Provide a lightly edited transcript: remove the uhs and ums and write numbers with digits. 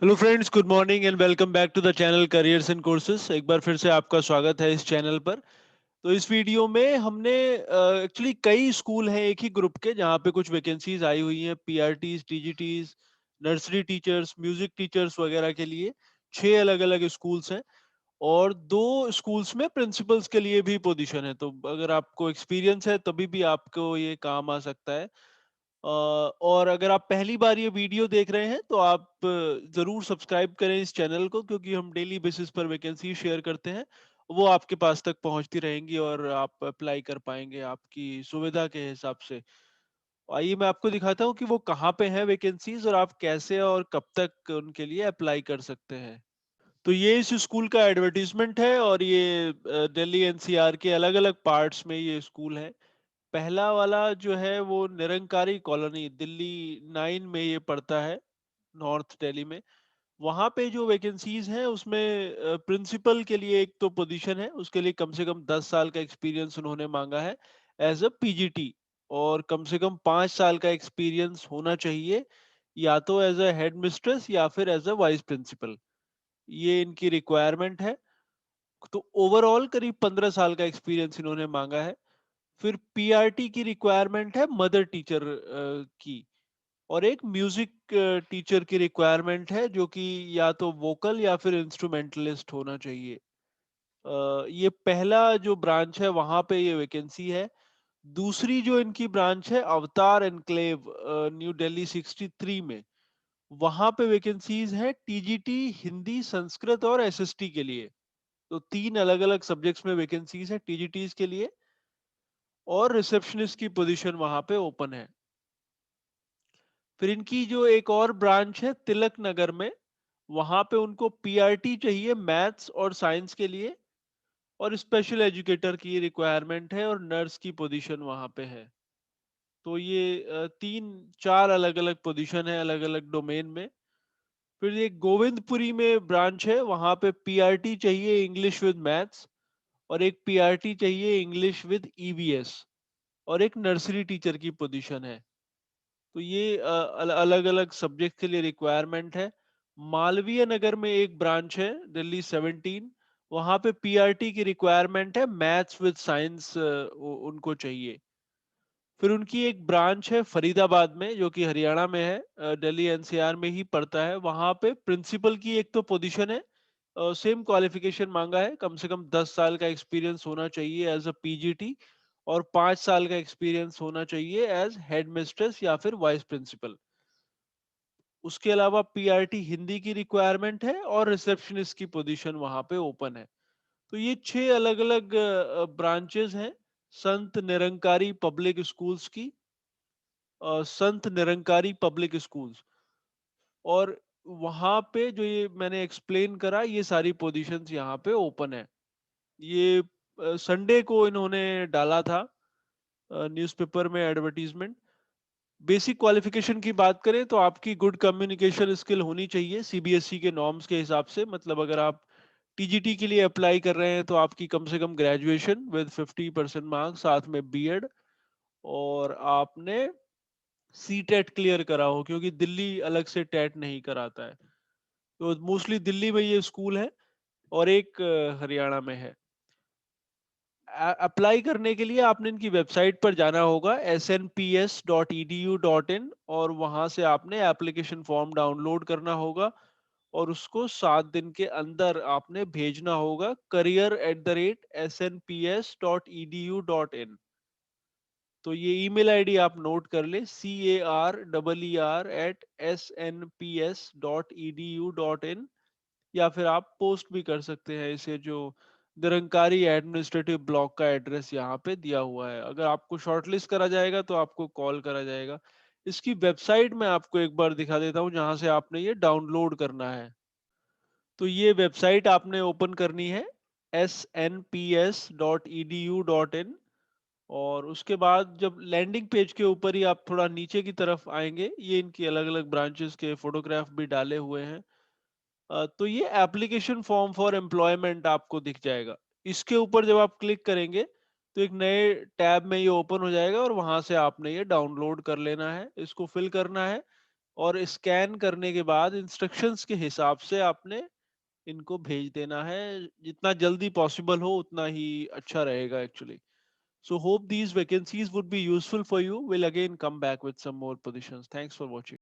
Hello friends, good morning and welcome back to the channel careers and courses. एक बार फिर से आपका स्वागत है इस चैनल पर। तो इस वीडियो में हमने एक्चुअली कई स्कूल हैं एक ही ग्रुप के जहाँ पे कुछ वैकेंसीज आई हुई हैं, PRTs, TGTs, nursery teachers, music teachers वगैरह के लिए। 6 अलग अलग स्कूल्स हैं और 2 स्कूल्स में प्रिंसिपल्स के लिए भी पोजीशन है। तो अगर आपको एक्सपीरियंस है तभी भी आपको ये काम आ सकता है। और अगर आप पहली बार ये वीडियो देख रहे हैं तो आप जरूर सब्सक्राइब करें इस चैनल को, क्योंकि हम डेली बेसिस पर वैकेंसी शेयर करते हैं। वो आपके पास तक पहुंचती रहेंगी और आप अप्लाई कर पाएंगे आपकी सुविधा के हिसाब से। आइए मैं आपको दिखाता हूँ कि वो कहाँ पे हैं वैकेंसीज और आप कैसे और कब तक उनके लिए अप्लाई कर सकते हैं। तो ये इस स्कूल का एडवर्टीजमेंट है और ये दिल्ली एनसीआर के अलग अलग पार्ट्स में ये स्कूल है। पहला वाला जो है वो निरंकारी कॉलोनी दिल्ली 9 में ये पड़ता है, नॉर्थ दिल्ली में। वहां पे जो वैकेंसीज हैं उसमें प्रिंसिपल के लिए एक तो पोजीशन है, उसके लिए कम से कम 10 साल का एक्सपीरियंस उन्होंने मांगा है एज अ पीजीटी। और कम से कम 5 साल का एक्सपीरियंस होना चाहिए, या तो एज अ हेड मिस्ट्रेस या फिर एज अ वाइस प्रिंसिपल। ये इनकी रिक्वायरमेंट है। तो ओवरऑल करीब 15 साल का एक्सपीरियंस इन्होंने मांगा है। फिर पीआरटी की रिक्वायरमेंट है मदर टीचर की। और एक म्यूजिक टीचर की रिक्वायरमेंट है जो कि या तो वोकल या फिर इंस्ट्रूमेंटलिस्ट होना चाहिए। ये पहला जो ब्रांच है वहां पे ये वैकेंसी है। दूसरी जो इनकी ब्रांच है अवतार एनक्लेव न्यू दिल्ली 63 में, वहां पे वैकेंसीज है टीजीटी, हिंदी, संस्कृत और एसएसटी के लिए। तो 3 अलग अलग सब्जेक्ट्स में वैकेंसीज है टीजीटीज के लिए। और रिसेप्शनिस्ट की पोजीशन वहां पे ओपन है। फिर इनकी जो एक और ब्रांच है तिलक नगर में, वहां पे उनको पीआरटी चाहिए मैथ्स और साइंस के लिए। और स्पेशल एजुकेटर की रिक्वायरमेंट है और नर्स की पोजीशन वहां पे है। तो ये 3 4 अलग अलग पोजीशन है अलग अलग डोमेन में। फिर एक गोविंदपुरी में ब्रांच है, वहां पे पीआरटी चाहिए इंग्लिश विद मैथ्स, और एक पीआरटी चाहिए इंग्लिश विद ईवीएस, और एक नर्सरी टीचर की पोजीशन है। तो ये अलग अलग सब्जेक्ट के लिए रिक्वायरमेंट है। मालवीय नगर में एक ब्रांच है दिल्ली 17, वहां पे पीआरटी की रिक्वायरमेंट है मैथ्स विद साइंस उनको चाहिए। फिर उनकी एक ब्रांच है फरीदाबाद में जो कि हरियाणा में है, दिल्ली एनसीआर में ही पड़ता है। वहां पे प्रिंसिपल की एक तो पोजीशन है, सेम क्वालिफिकेशन मांगा है, कम से कम 10 साल का एक्सपीरियंस होना चाहिए एज अ पीजीटी, और 5 साल का एक्सपीरियंस होना चाहिए एज हेड मिस्ट्रेस या फिर वाइस प्रिंसिपल। उसके अलावा पीआरटी हिंदी की रिक्वायरमेंट है और रिसेप्शनिस्ट की पोजीशन वहां पे ओपन है। तो ये 6 अलग अलग ब्रांचेस हैं संत निरंकारी पब्लिक स्कूल्स की, संत निरंकारी पब्लिक स्कूल्स। और वहां पे जो ये मैंने एक्सप्लेन करा ये सारी पोजीशंस यहाँ पे ओपन है। ये संडे को इन्होंने डाला था न्यूज़पेपर में एडवर्टीजमेंट। बेसिक क्वालिफिकेशन की बात करें तो आपकी गुड कम्युनिकेशन स्किल होनी चाहिए सीबीएसई के नॉर्म्स के हिसाब से। मतलब अगर आप टीजीटी के लिए अप्लाई कर रहे हैं तो आपकी कम से कम ग्रेजुएशन विद 50% मार्क्स, साथ में बीएड, और आपने सी टेट क्लियर करा हो, क्योंकि दिल्ली अलग से टेट नहीं कराता है। तो मोस्टली दिल्ली में ये स्कूल है और एक हरियाणा में है। अप्लाई करने के लिए आपने इनकी वेबसाइट पर जाना होगा snps.edu.in, और वहां से आपने एप्लीकेशन फॉर्म डाउनलोड करना होगा और उसको 7 दिन के अंदर आपने भेजना होगा career@snps.edu.in। तो ये ईमेल आईडी आप नोट कर ले, career@snps.edu.in। या फिर आप पोस्ट भी कर सकते हैं इसे, जो निरंकारी एडमिनिस्ट्रेटिव ब्लॉक का एड्रेस यहाँ पे दिया हुआ है। अगर आपको शॉर्टलिस्ट करा जाएगा तो आपको कॉल करा जाएगा। इसकी वेबसाइट मैं आपको एक बार दिखा देता हूँ जहां से आपने ये डाउनलोड करना है। तो ये वेबसाइट आपने ओपन करनी है snps.edu.in। और उसके बाद जब लैंडिंग पेज के ऊपर ही आप थोड़ा नीचे की तरफ आएंगे, ये इनकी अलग अलग ब्रांचेस के फोटोग्राफ भी डाले हुए हैं। तो ये एप्लीकेशन फॉर्म फॉर एम्प्लॉयमेंट आपको दिख जाएगा। इसके ऊपर जब आप क्लिक करेंगे तो एक नए टैब में ये ओपन हो जाएगा और वहां से आपने ये डाउनलोड कर लेना है, इसको फिल करना है। और स्कैन करने के बाद इंस्ट्रक्शंस के हिसाब से आपने इनको भेज देना है। जितना जल्दी पॉसिबल हो उतना ही अच्छा रहेगा actually. So hope these vacancies would be useful for you. We'll again come back with some more positions. Thanks for watching.